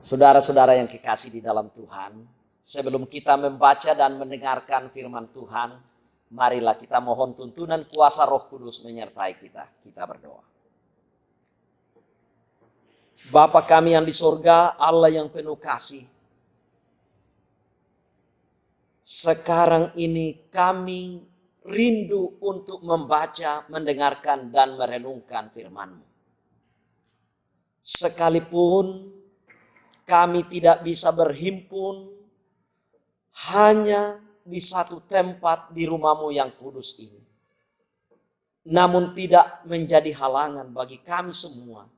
Saudara-saudara yang kekasih di dalam Tuhan, sebelum kita membaca dan mendengarkan firman Tuhan, marilah kita mohon tuntunan kuasa Roh Kudus menyertai kita. Kita berdoa. Bapa kami yang di sorga, Allah yang penuh kasih, sekarang ini kami rindu untuk membaca, mendengarkan, dan merenungkan firman-Mu. Sekalipun kami tidak bisa berhimpun hanya di satu tempat di rumah-Mu yang kudus ini. Namun tidak menjadi halangan bagi kami semua,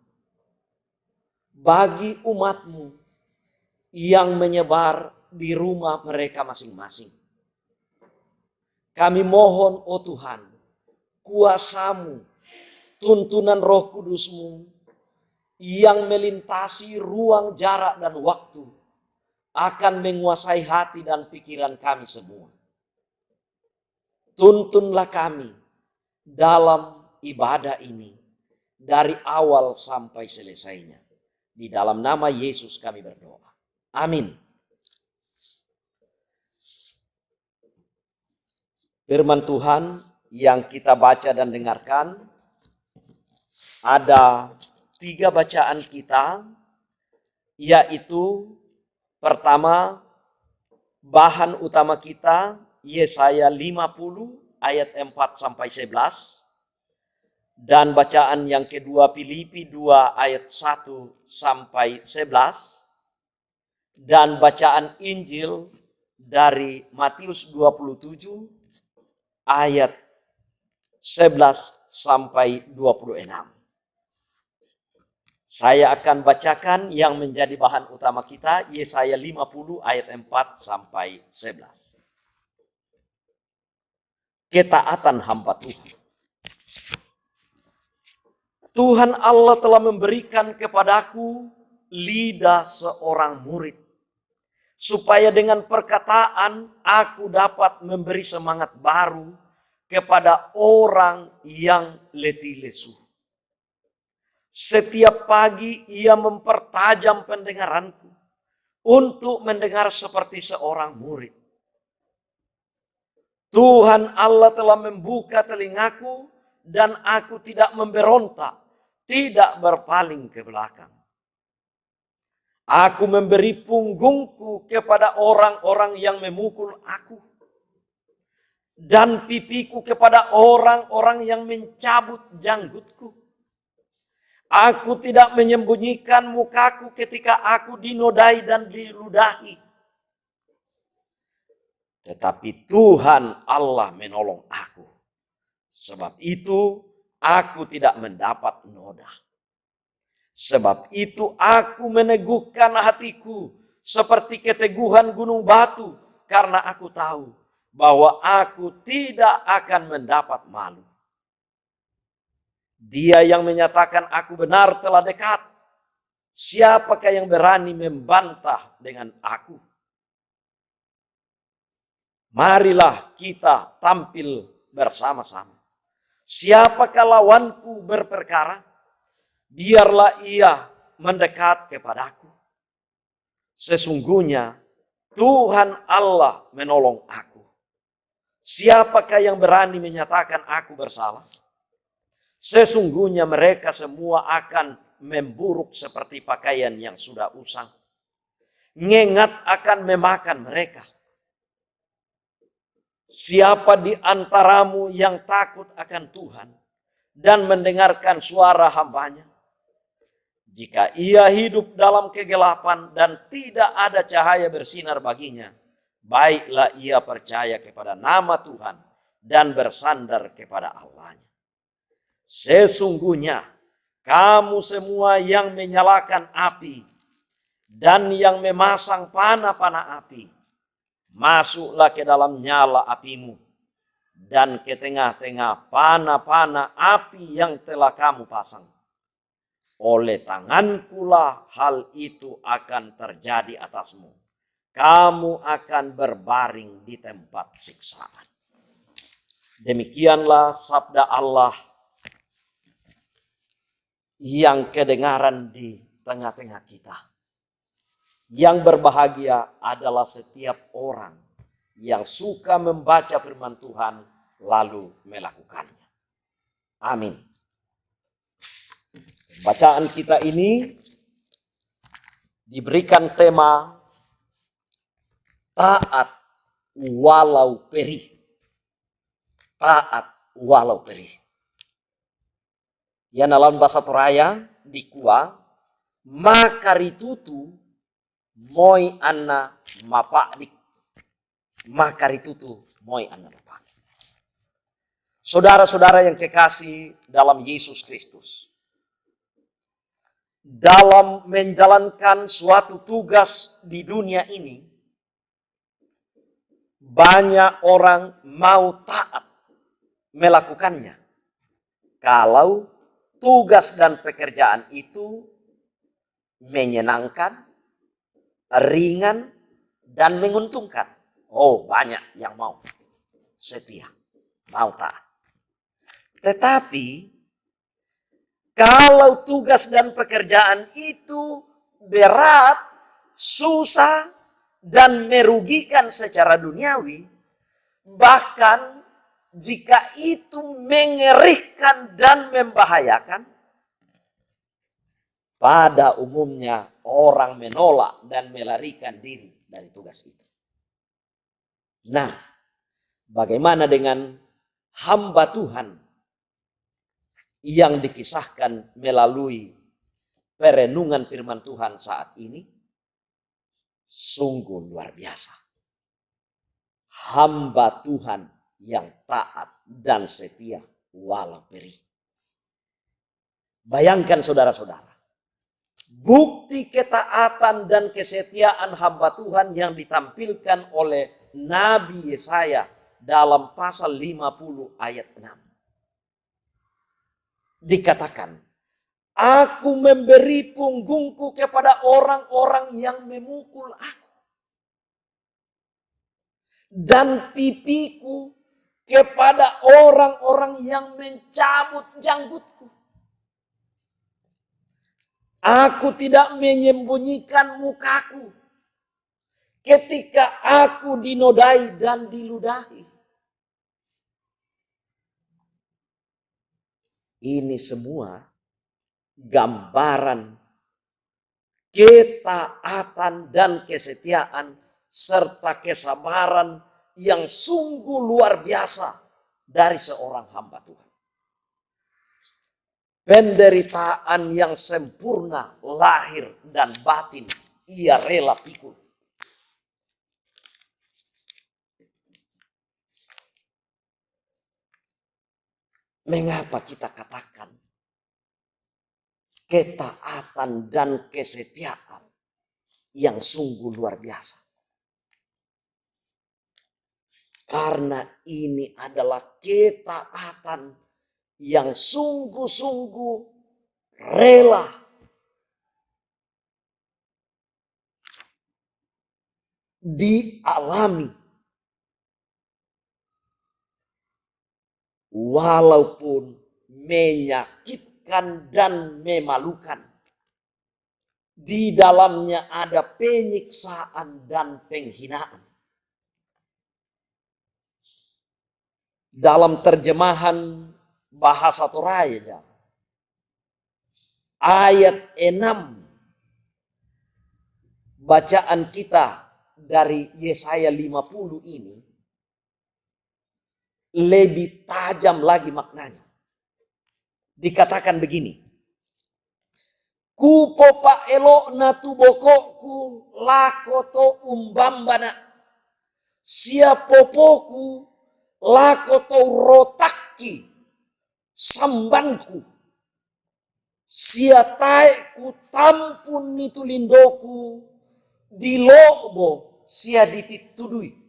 bagi umat-Mu yang menyebar di rumah mereka masing-masing. Kami mohon, oh Tuhan, kuasa-Mu, tuntunan Roh Kudus-Mu yang melintasi ruang, jarak, dan waktu akan menguasai hati dan pikiran kami semua. Tuntunlah kami dalam ibadah ini dari awal sampai selesainya. Di dalam nama Yesus kami berdoa. Amin. Firman Tuhan yang kita baca dan dengarkan ada 3 bacaan kita, yaitu pertama, bahan utama kita Yesaya 50 ayat 4 sampai 11, dan bacaan yang kedua Filipi 2 ayat 1 sampai 11, dan bacaan Injil dari Matius 27 ayat 11 sampai 26. Saya akan bacakan yang menjadi bahan utama kita, Yesaya 50 ayat 4 sampai 11. Ketaatan hamba Tuhan. Tuhan Allah telah memberikan kepadaku lidah seorang murid, supaya dengan perkataan aku dapat memberi semangat baru kepada orang yang letih lesu. Setiap pagi ia mempertajam pendengaranku untuk mendengar seperti seorang murid. Tuhan Allah telah membuka telingaku dan aku tidak memberontak, tidak berpaling ke belakang. Aku memberi punggungku kepada orang-orang yang memukul aku, dan pipiku kepada orang-orang yang mencabut janggutku. Aku tidak menyembunyikan mukaku ketika aku dinodai dan diludahi. Tetapi Tuhan Allah menolong aku. Sebab itu aku tidak mendapat noda. Sebab itu aku meneguhkan hatiku seperti keteguhan gunung batu, karena aku tahu bahwa aku tidak akan mendapat malu. Dia yang menyatakan aku benar telah dekat. Siapakah yang berani membantah dengan aku? Marilah kita tampil bersama-sama. Siapakah lawanku berperkara? Biarlah ia mendekat kepadaku. Sesungguhnya Tuhan Allah menolong aku. Siapakah yang berani menyatakan aku bersalah? Sesungguhnya mereka semua akan memburuk seperti pakaian yang sudah usang. Ngengat akan memakan mereka. Siapa di antaramu yang takut akan Tuhan dan mendengarkan suara hamba-Nya? Jika ia hidup dalam kegelapan dan tidak ada cahaya bersinar baginya, baiklah ia percaya kepada nama Tuhan dan bersandar kepada Allah-Nya. Sesungguhnya kamu semua yang menyalakan api dan yang memasang panah-panah api, masuklah ke dalam nyala apimu dan ke tengah-tengah panah-panah api yang telah kamu pasang. Oleh tangankulah hal itu akan terjadi atasmu. Kamu akan berbaring di tempat siksaan. Demikianlah sabda Allah yang kedengaran di tengah-tengah kita. Yang berbahagia adalah setiap orang yang suka membaca firman Tuhan lalu melakukannya. Amin. Bacaan kita ini diberikan tema taat walau perih. Taat walau perih. Ya, dalam bahasa Toraya dikua makaritutu moi anna mapakdik. Makaritutu moi anna mapakdik. Saudara-saudara yang kekasih dalam Yesus Kristus, dalam menjalankan suatu tugas di dunia ini, banyak orang mau taat melakukannya kalau tugas dan pekerjaan itu menyenangkan, ringan, dan menguntungkan. Oh, banyak yang mau setia, mau taat. Tetapi kalau tugas dan pekerjaan itu berat, susah, dan merugikan secara duniawi, bahkan jika itu mengerikan dan membahayakan, pada umumnya orang menolak dan melarikan diri dari tugas itu. Nah, bagaimana dengan hamba Tuhan yang dikisahkan melalui perenungan firman Tuhan saat ini? Sungguh luar biasa. Hamba Tuhan yang taat dan setia walau perih. Bayangkan saudara-saudara, bukti ketaatan dan kesetiaan hamba Tuhan yang ditampilkan oleh Nabi Yesaya dalam pasal 50 ayat 6. Dikatakan, aku memberi punggungku kepada orang-orang yang memukul aku, dan pipiku kepada orang-orang yang mencabut janggutku. Aku tidak menyembunyikan mukaku ketika aku dinodai dan diludahi. Ini semua gambaran ketaatan dan kesetiaan serta kesabaran yang sungguh luar biasa dari seorang hamba Tuhan. Penderitaan yang sempurna lahir dan batin ia rela pikul. Mengapa kita katakan ketaatan dan kesetiaan yang sungguh luar biasa? Karena ini adalah ketaatan yang sungguh-sungguh rela dialami walaupun menyakitkan dan memalukan. Di dalamnya ada penyiksaan dan penghinaan. Dalam terjemahan bahasa Toraya ayat 6 bacaan kita dari Yesaya 50 ini lebih tajam lagi maknanya. Dikatakan begini, ku popa elo na tubokoku lakoto umbambana, siapopoku lakoto rotaki sambanku, siatae ku tampun nitulindoku di lobo sia dititudui.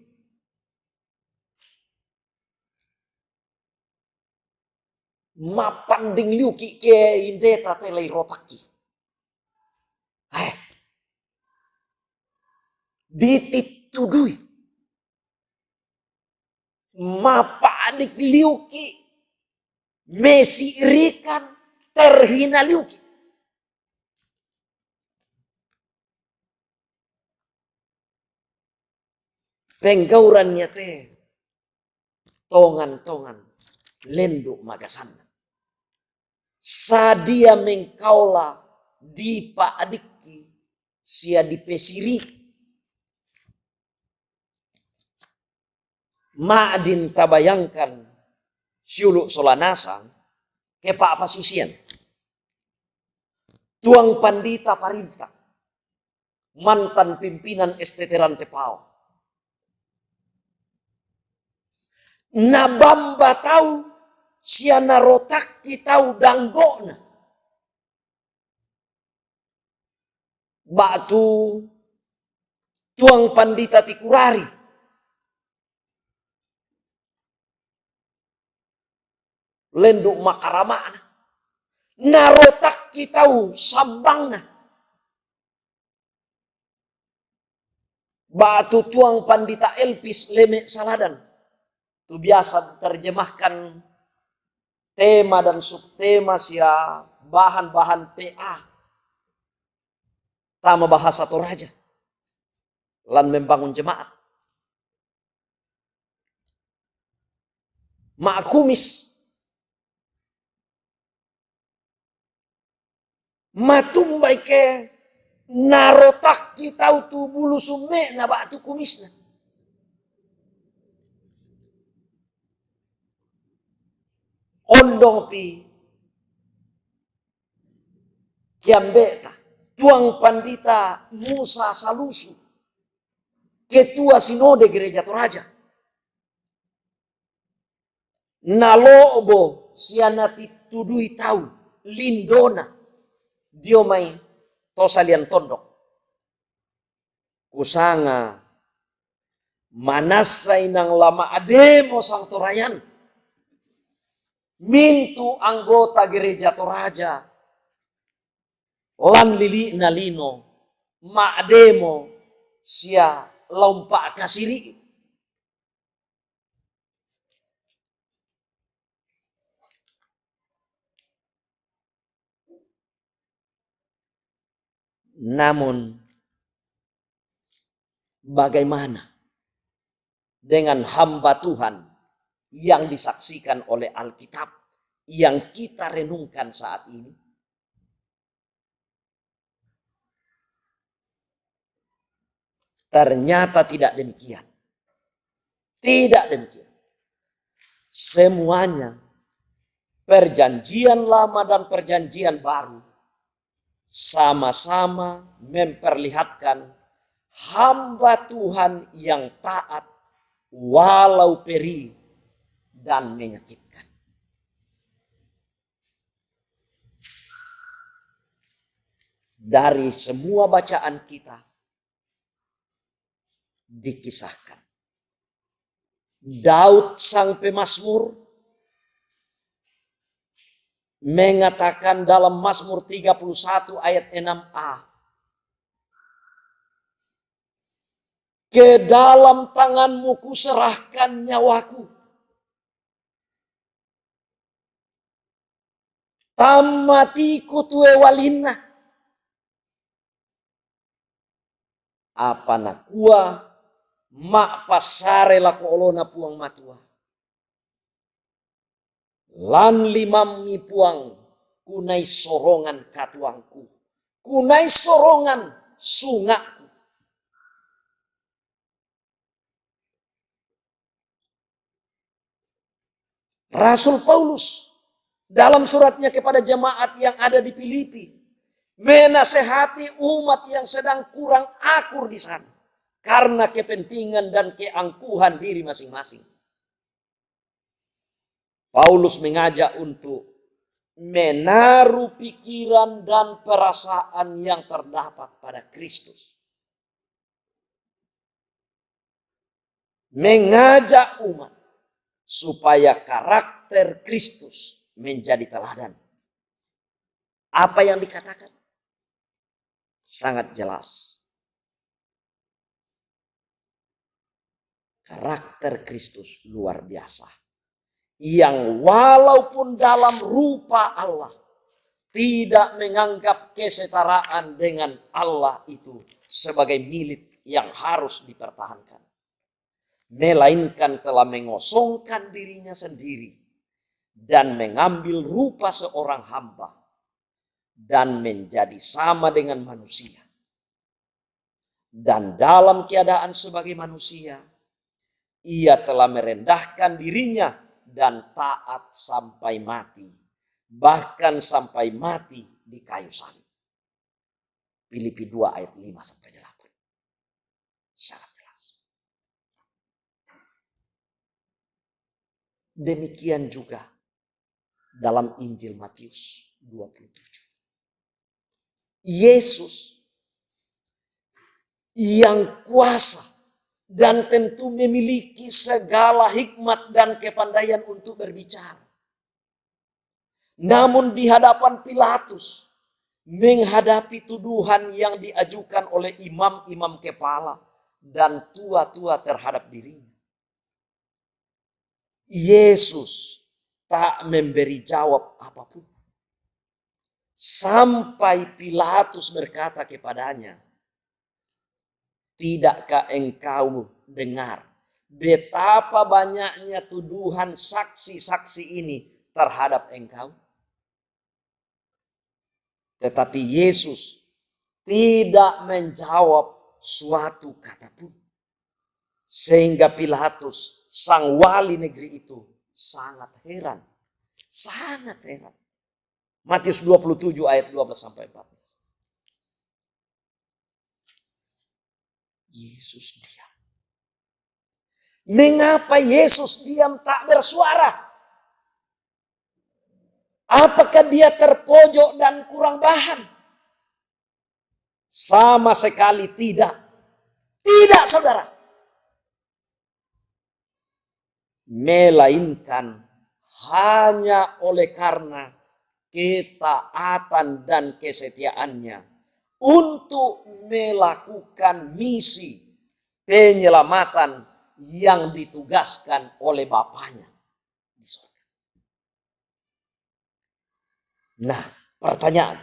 Mapanding liuki ke indeta telei rotaki. Dititudui. Mapadik liuki. Mesi irikan terhina liuki. Penggaurannya teh tongan-tongan lenduk magasan. Sadia mengkaula di pa adikki sia di pesiri. Ma'adin tabayangkan siuluk solanasang ke Pak Pasusian. Tuang Pandita Parinta, mantan pimpinan Esteteran Tepau. Nabamba tahu siana rotak tahu danggona. Batu tuang Pandita Tikurari. Lenduk makaramana. Narotak tahu sambangna. Batu tuang Pandita Elpis Lemek Saladan. Itu biasa terjemahkan tema dan subtema sia bahan-bahan PA. Tama bahasa Toraja. Lan membangun jemaat. Ma'kumis. Matumbai ke narotak tahu tu bulu sume na batu kumisna. Ondong pi Kiambeta, tuang Pandita Musa Salusu, ketua sinode gereja Toraja. Nalobo sianati tudui tahu lindona diomai tosalian tondok. Kusanga manasai nang lama ademo sang Torayan. Mintu anggota gereja Toraja lan lili nalino ma'demo sia lompa kasiri. Namun bagaimana dengan hamba Tuhan yang disaksikan oleh Alkitab yang kita renungkan saat ini? Ternyata tidak demikian. Tidak demikian. Semuanya perjanjian lama dan perjanjian baru sama-sama memperlihatkan hamba Tuhan yang taat walau perih dan menyakitkan. Dari semua bacaan kita dikisahkan Daud sang pemazmur mengatakan dalam Mazmur 31 ayat 6a, ke dalam tanganmu kuserahkan nyawaku, tamatiku tue walina, apa nakua mak pasare laku olona puang matua. Lan limami puang kunai sorongan katuangku. Kunai sorongan sungakku. Rasul Paulus dalam suratnya kepada jemaat yang ada di Filipi menasehati umat yang sedang kurang akur di sana karena kepentingan dan keangkuhan diri masing-masing. Paulus mengajak untuk menaruh pikiran dan perasaan yang terdapat pada Kristus. Mengajak umat supaya karakter Kristus menjadi teladan. Apa yang dikatakan? Sangat jelas. Karakter Kristus luar biasa. Yang walaupun dalam rupa Allah tidak menganggap kesetaraan dengan Allah itu sebagai milik yang harus dipertahankan. melainkan telah mengosongkan dirinya sendiri dan mengambil rupa seorang hamba dan menjadi sama dengan manusia. Dan dalam keadaan sebagai manusia, ia telah merendahkan dirinya dan taat sampai mati, bahkan sampai mati di kayu salib. Filipi 2 ayat 5-8. Sangat jelas. Demikian juga dalam Injil Matius 27. Yesus yang kuasa dan tentu memiliki segala hikmat dan kepandaian untuk berbicara. Namun di hadapan Pilatus, menghadapi tuduhan yang diajukan oleh imam-imam kepala dan tua-tua terhadap dirinya, Yesus tak memberi jawab apapun. Sampai Pilatus berkata kepadanya, "Tidakkah engkau dengar betapa banyaknya tuduhan saksi-saksi ini terhadap engkau?" Tetapi Yesus tidak menjawab suatu kata pun. Sehingga Pilatus, sang wali negeri itu, sangat heran. Sangat heran. Matius 27 ayat 12-14. Yesus diam. Mengapa Yesus diam, tak bersuara? Apakah dia terpojok dan kurang bahan? Sama sekali tidak. Tidak, saudara. Melainkan hanya oleh karena ketaatan dan kesetiaannya untuk melakukan misi penyelamatan yang ditugaskan oleh Bapaknya di surga. Nah, pertanyaan,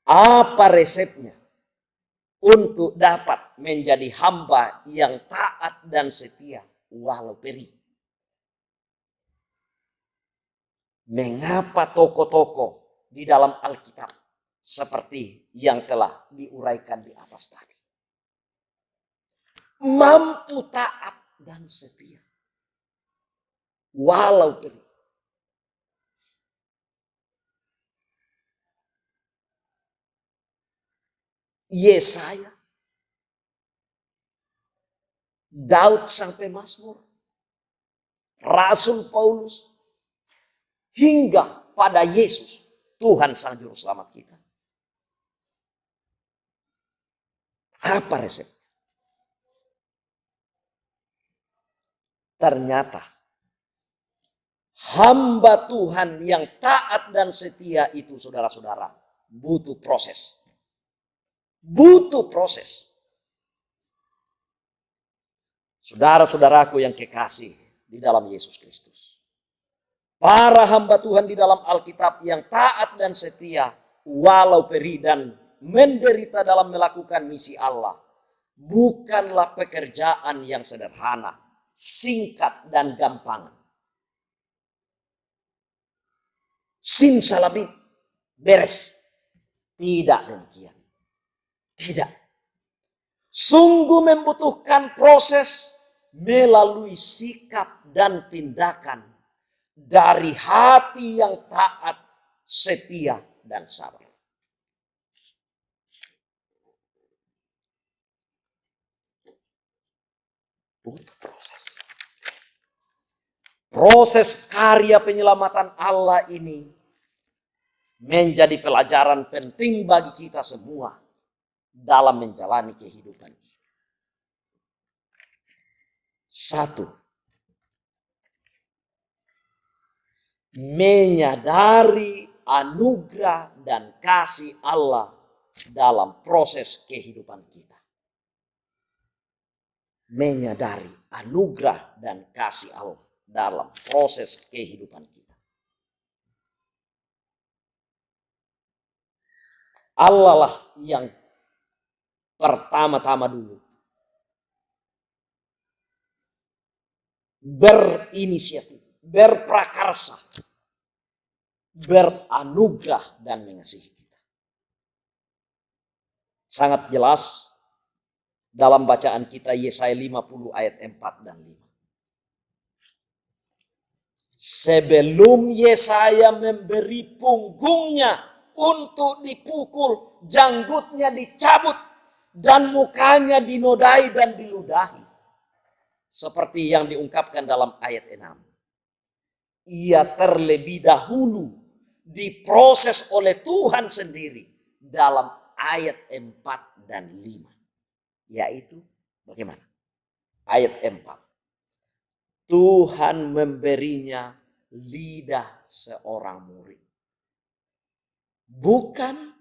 apa resepnya untuk dapat menjadi hamba yang taat dan setia walau perih? Mengapa tokoh-tokoh di dalam Alkitab seperti yang telah diuraikan di atas tadi mampu taat dan setia walau perih? Yesaya, Daud sang pemazmur, Rasul Paulus, hingga pada Yesus, Tuhan sang juru selamat kita. Apa resepnya? Ternyata hamba Tuhan yang taat dan setia itu, saudara-saudara, butuh proses. Butuh proses. Saudara-saudaraku yang kekasih di dalam Yesus Kristus. Para hamba Tuhan di dalam Alkitab yang taat dan setia walau perih dan menderita dalam melakukan misi Allah, bukanlah pekerjaan yang sederhana, singkat dan gampang. Simsalabim, beres. Tidak demikian. Tidak. Sungguh membutuhkan proses melalui sikap dan tindakan dari hati yang taat, setia, dan sabar. Butuh proses. Proses karya penyelamatan Allah ini menjadi pelajaran penting bagi kita semua dalam menjalani kehidupan ini. 1. Menyadari anugerah dan kasih Allah dalam proses kehidupan kita. Menyadari anugerah dan kasih Allah dalam proses kehidupan kita. Allah lah yang pertama-tama dulu berinisiatif, berprakarsa, beranugerah dan mengasihi kita. Sangat jelas dalam bacaan kita Yesaya 50 ayat 4 dan 5. Sebelum Yesaya memberi punggungnya untuk dipukul, janggutnya dicabut, dan mukanya dinodai dan diludahi. Seperti yang diungkapkan dalam ayat 6. Ia terlebih dahulu diproses oleh Tuhan sendiri dalam ayat 4 dan 5. Yaitu bagaimana? Ayat 4. Tuhan memberinya lidah seorang murid. Bukan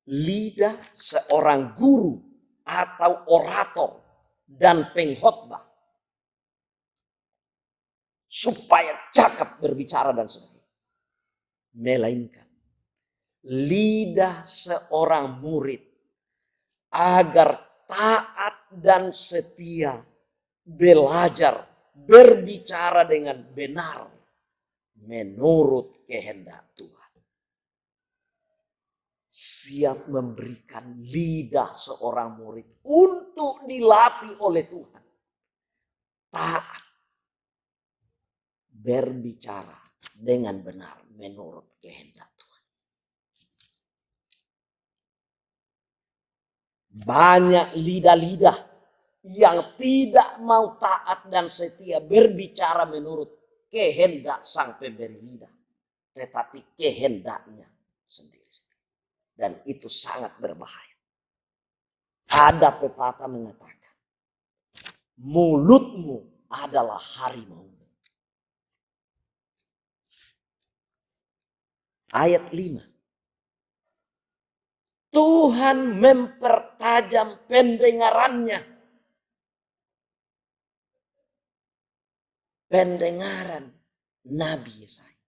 lidah seorang guru atau orator dan pengkhotbah. Supaya cakap berbicara dan sebagainya. Melainkan lidah seorang murid agar taat dan setia belajar berbicara dengan benar menurut kehendak Tuhan. Siap memberikan lidah seorang murid untuk dilatih oleh Tuhan. Taat berbicara dengan benar menurut kehendak Tuhan. Banyak lidah-lidah yang tidak mau taat dan setia berbicara menurut kehendak sang pemberi lidah, tetapi kehendaknya sendiri. Dan itu sangat berbahaya. Ada pepatah mengatakan, mulutmu adalah harimau. Ayat 5. Tuhan mempertajam pendengarannya. Pendengaran Nabi Yesaya.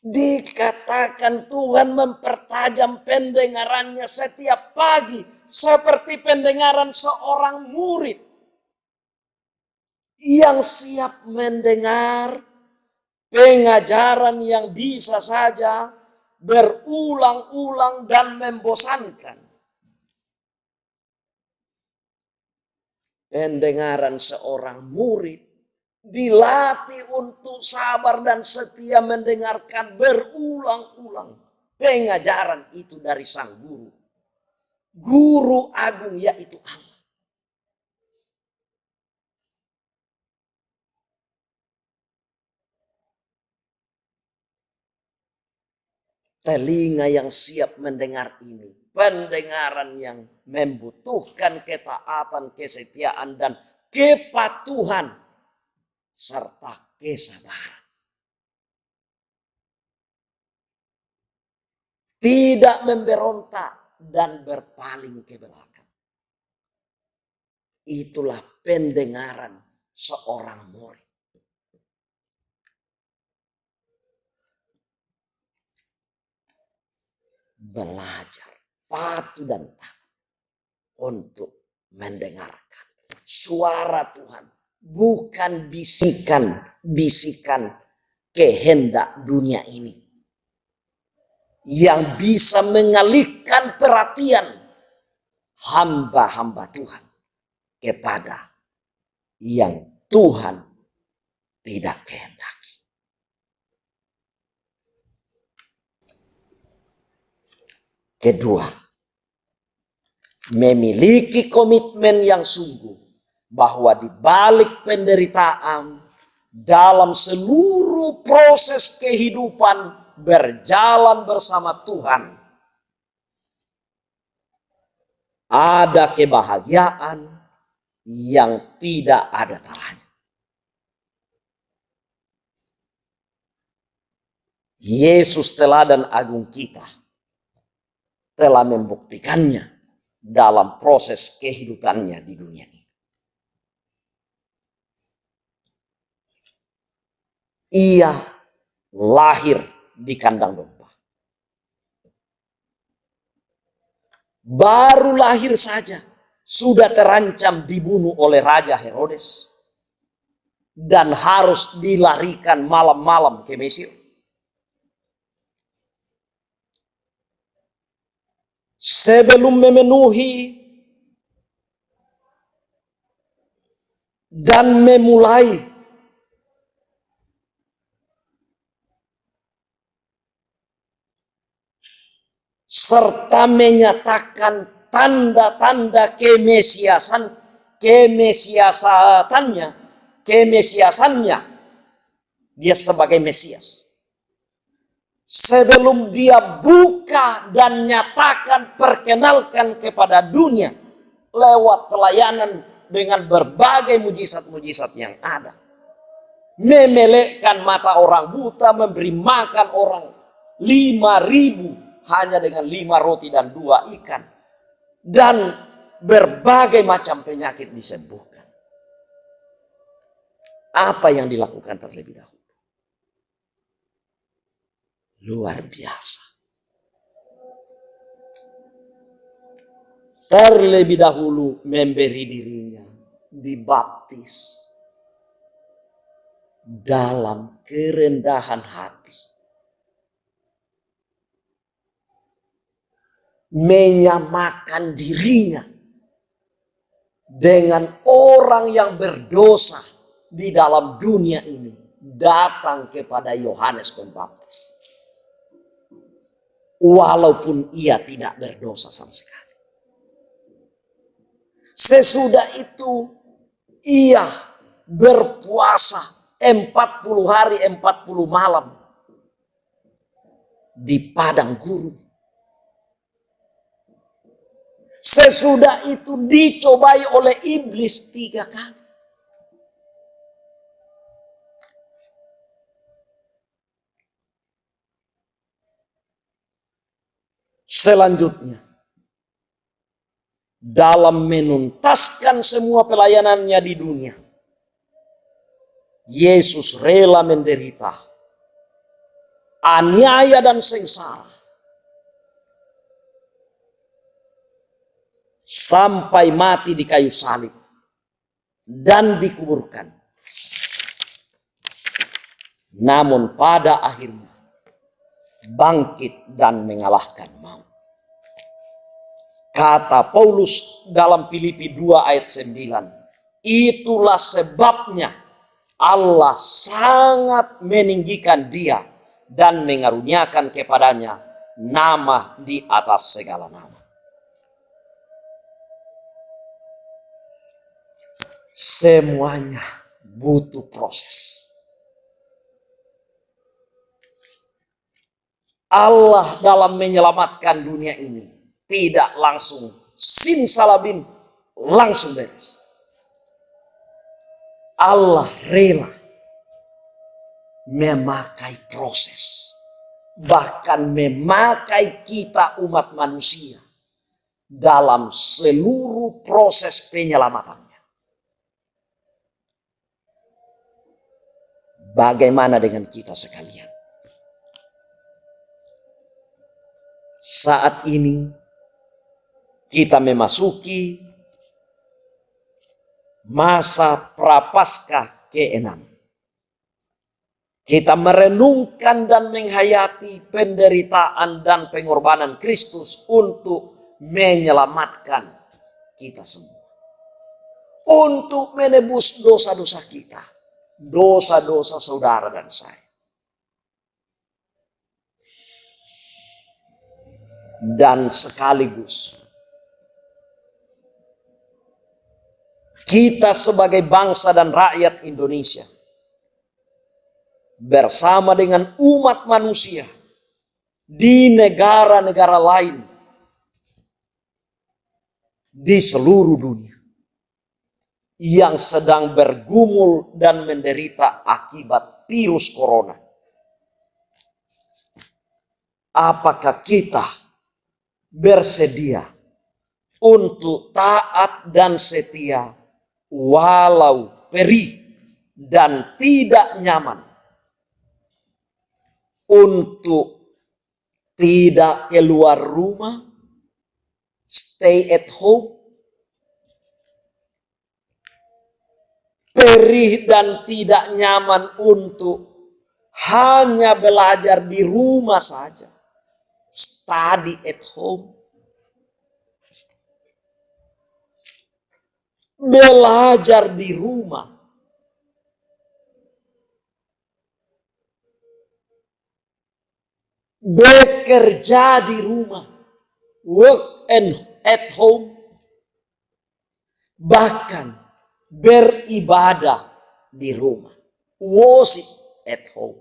Dikatakan Tuhan mempertajam pendengarannya setiap pagi. Seperti pendengaran seorang murid. Yang siap mendengar pengajaran yang bisa saja berulang-ulang dan membosankan. Pendengaran seorang murid dilatih untuk sabar dan setia mendengarkan berulang-ulang pengajaran itu dari sang guru. Guru agung yaitu Allah. Telinga yang siap mendengar ini, pendengaran yang membutuhkan ketaatan, kesetiaan, dan kepatuhan, serta kesabaran. Tidak memberontak dan berpaling ke belakang. Itulah pendengaran seorang murid. Belajar, patuh dan taat untuk mendengarkan suara Tuhan. Bukan bisikan kehendak dunia ini. Yang bisa mengalihkan perhatian hamba-hamba Tuhan kepada yang Tuhan tidak kehendaki. Kedua, memiliki komitmen yang sungguh bahwa di balik penderitaan dalam seluruh proses kehidupan berjalan bersama Tuhan, ada kebahagiaan yang tidak ada taranya. Yesus teladan agung kita telah membuktikannya dalam proses kehidupannya di dunia ini. Ia lahir di kandang domba. baru lahir saja sudah terancam dibunuh oleh Raja Herodes dan harus dilarikan malam-malam ke Mesir. Sebelum memenuhi dan memulai serta menyatakan tanda-tanda kemesiasannya, dia sebagai Mesias. Sebelum dia buka dan nyatakan, perkenalkan kepada dunia lewat pelayanan dengan berbagai mujizat-mujizat yang ada. Memelekkan mata orang buta, memberi makan orang 5.000 hanya dengan 5 roti dan 2 ikan. Dan berbagai macam penyakit disembuhkan. Apa yang dilakukan terlebih dahulu? Luar biasa. Terlebih dahulu memberi dirinya dibaptis dalam kerendahan hati, menyamakan dirinya dengan orang yang berdosa di dalam dunia ini, datang kepada Yohanes Pembaptis. Walaupun ia tidak berdosa sama sekali. Sesudah itu ia berpuasa 40 hari 40 malam di padang gurun. Sesudah itu dicobai oleh iblis 3 kali. Selanjutnya, dalam menuntaskan semua pelayanannya di dunia, Yesus rela menderita aniaya dan sengsara sampai mati di kayu salib dan dikuburkan. Namun pada akhirnya bangkit dan mengalahkan maut. Kata Paulus dalam Filipi 2 ayat 9, itulah sebabnya Allah sangat meninggikan dia dan mengaruniakan kepadanya nama di atas segala nama. Semuanya butuh proses. Allah dalam menyelamatkan dunia ini tidak langsung simsalabim langsung beres. Allah rela memakai proses, bahkan memakai kita umat manusia dalam seluruh proses penyelamatannya. Bagaimana dengan kita sekalian? Saat ini kita memasuki masa Prapaskah ke-6. Kita merenungkan dan menghayati penderitaan dan pengorbanan Kristus untuk menyelamatkan kita semua. Untuk menebus dosa-dosa kita, dosa-dosa saudara dan saya. Dan sekaligus kita sebagai bangsa dan rakyat Indonesia bersama dengan umat manusia di negara-negara lain di seluruh dunia yang sedang bergumul dan menderita akibat virus corona. Apakah kita bersedia untuk taat dan setia walau perih dan tidak nyaman, untuk tidak keluar rumah, stay at home, perih dan tidak nyaman untuk hanya belajar di rumah saja, study at home, belajar di rumah, bekerja di rumah, work and at home, bahkan beribadah di rumah, worship at home.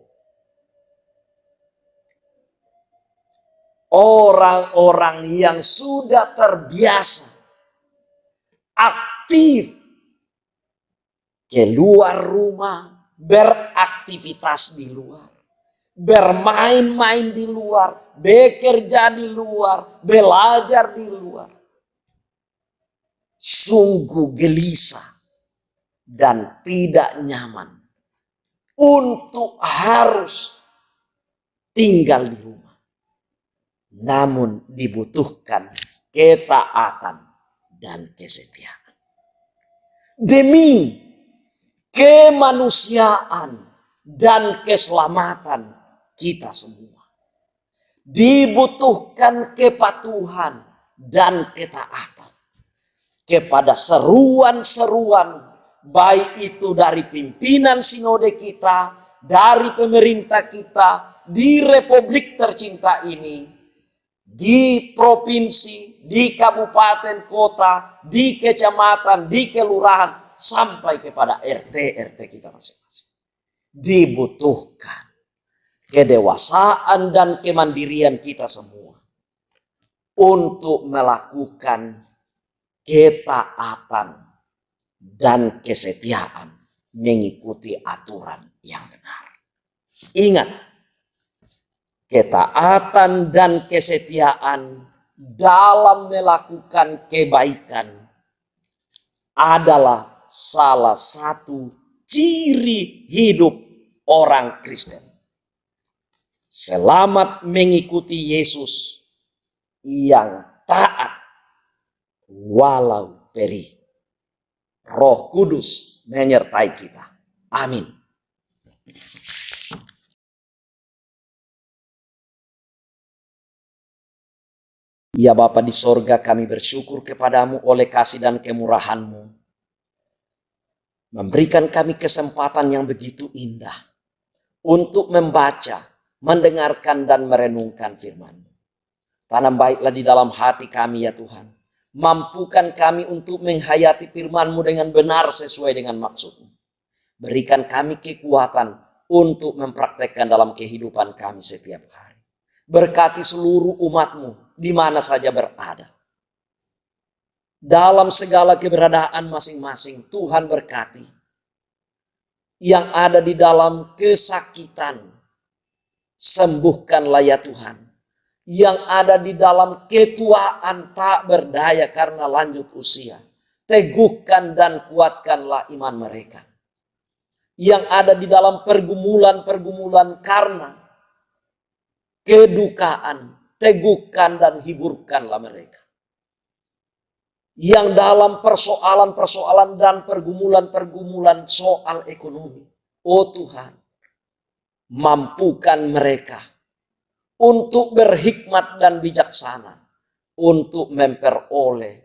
Orang-orang yang sudah terbiasa aktif keluar rumah, beraktivitas di luar, bermain-main di luar, bekerja di luar, belajar di luar, sungguh gelisah dan tidak nyaman untuk harus tinggal di rumah. Namun dibutuhkan ketaatan dan kesetiaan demi kemanusiaan dan keselamatan kita semua. Dibutuhkan kepatuhan dan ketaatan kepada seruan-seruan, baik itu dari pimpinan sinode kita, dari pemerintah kita di Republik tercinta ini, di provinsi, di kabupaten, kota, di kecamatan, di kelurahan, sampai kepada RT kita masing-masing. Dibutuhkan kedewasaan dan kemandirian kita semua untuk melakukan ketaatan dan kesetiaan mengikuti aturan yang benar. Ingat, ketaatan dan kesetiaan dalam melakukan kebaikan adalah salah satu ciri hidup orang Kristen. Selamat mengikuti Yesus yang taat walau perih. Roh Kudus menyertai kita. Amin. Ya Bapa di sorga, kami bersyukur kepadamu oleh kasih dan kemurahan-Mu. Memberikan kami kesempatan yang begitu indah untuk membaca, mendengarkan dan merenungkan firman-Mu. Tanam baiklah di dalam hati kami ya Tuhan. Mampukan kami untuk menghayati firman-Mu dengan benar sesuai dengan maksud-Mu. Berikan kami kekuatan untuk mempraktekkan dalam kehidupan kami setiap hari. Berkati seluruh umat-Mu di mana saja berada. Dalam segala keberadaan masing-masing, Tuhan berkati. Yang ada di dalam kesakitan, sembuhkanlah ya Tuhan. Yang ada di dalam ketuaan tak berdaya karena lanjut usia, teguhkan dan kuatkanlah iman mereka. Yang ada di dalam pergumulan-pergumulan karena kedukaan, teguhkan dan hiburkanlah mereka. Yang dalam persoalan-persoalan dan pergumulan-pergumulan soal ekonomi, oh Tuhan, mampukan mereka untuk berhikmat dan bijaksana, untuk memperoleh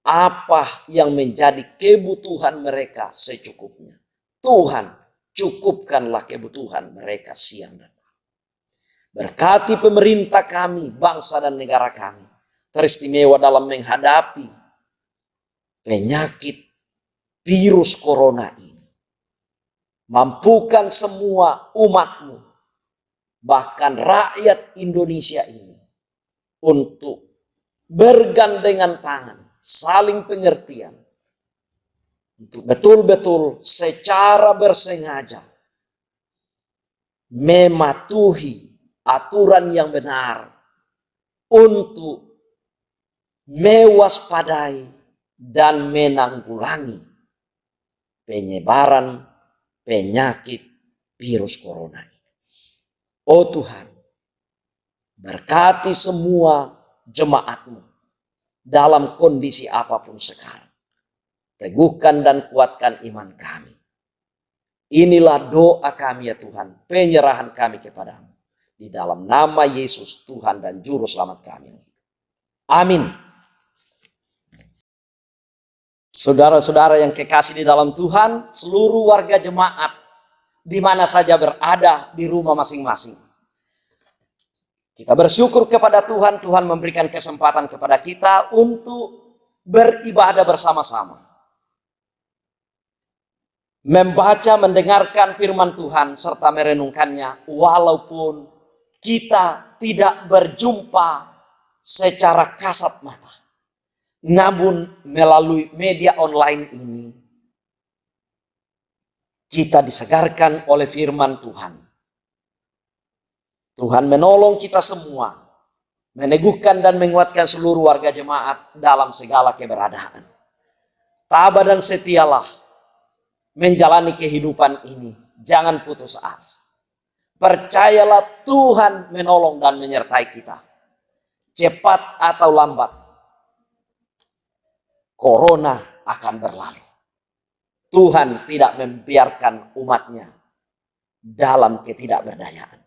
apa yang menjadi kebutuhan mereka secukupnya. Tuhan, cukupkanlah kebutuhan mereka siang dan malam. Berkati pemerintah kami, bangsa dan negara kami, teristimewa dalam menghadapi penyakit virus corona ini. Mampukan semua umat-Mu, bahkan rakyat Indonesia ini, untuk bergandengan tangan, saling pengertian, untuk betul-betul secara bersengaja mematuhi aturan yang benar untuk mewaspadai dan menanggulangi penyebaran penyakit virus corona ini. Oh Tuhan, berkati semua jemaat-Mu dalam kondisi apapun sekarang. Teguhkan dan kuatkan iman kami. Inilah doa kami ya Tuhan, penyerahan kami kepadamu. Di dalam nama Yesus Tuhan dan Juru Selamat kami. Amin. Saudara-saudara yang kekasih di dalam Tuhan, seluruh warga jemaat di mana saja berada di rumah masing-masing. Kita bersyukur kepada Tuhan, Tuhan memberikan kesempatan kepada kita untuk beribadah bersama-sama. Membaca, mendengarkan firman Tuhan serta merenungkannya walaupun kita tidak berjumpa secara kasat mata. Namun melalui media online ini kita disegarkan oleh firman Tuhan. Tuhan menolong kita semua, meneguhkan dan menguatkan seluruh warga jemaat dalam segala keberadaan. Tabah dan setialah menjalani kehidupan ini, jangan putus asa. Percayalah Tuhan menolong dan menyertai kita. Cepat atau lambat, corona akan berlalu. Tuhan tidak membiarkan umatnya dalam ketidakberdayaan.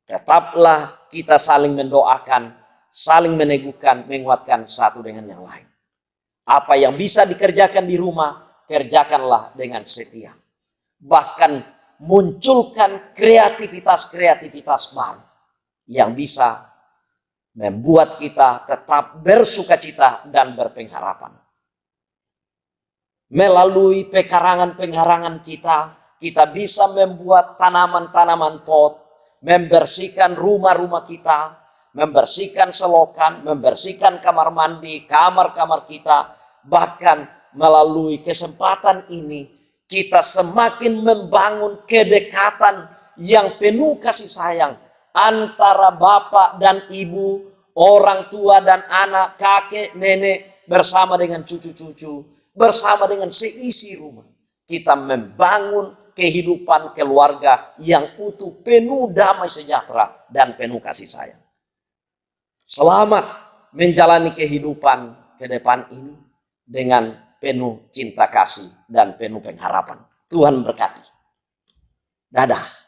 Tetaplah kita saling mendoakan, saling meneguhkan, menguatkan satu dengan yang lain. Apa yang bisa dikerjakan di rumah, kerjakanlah dengan setia. Bahkan munculkan kreativitas-kreativitas baru yang bisa membuat kita tetap bersukacita dan berpengharapan. Melalui pekarangan-pekarangan kita bisa membuat tanaman-tanaman pot, membersihkan rumah-rumah kita, membersihkan selokan, membersihkan kamar mandi, kamar-kamar kita. Bahkan melalui kesempatan ini, kita semakin membangun kedekatan yang penuh kasih sayang antara bapak dan ibu, orang tua dan anak, kakek, nenek, bersama dengan cucu-cucu, bersama dengan seisi rumah. Kita membangun kehidupan keluarga yang utuh, penuh damai sejahtera dan penuh kasih sayang. Selamat menjalani kehidupan ke depan ini dengan penuh cinta kasih dan penuh pengharapan. Tuhan berkati. Dadah.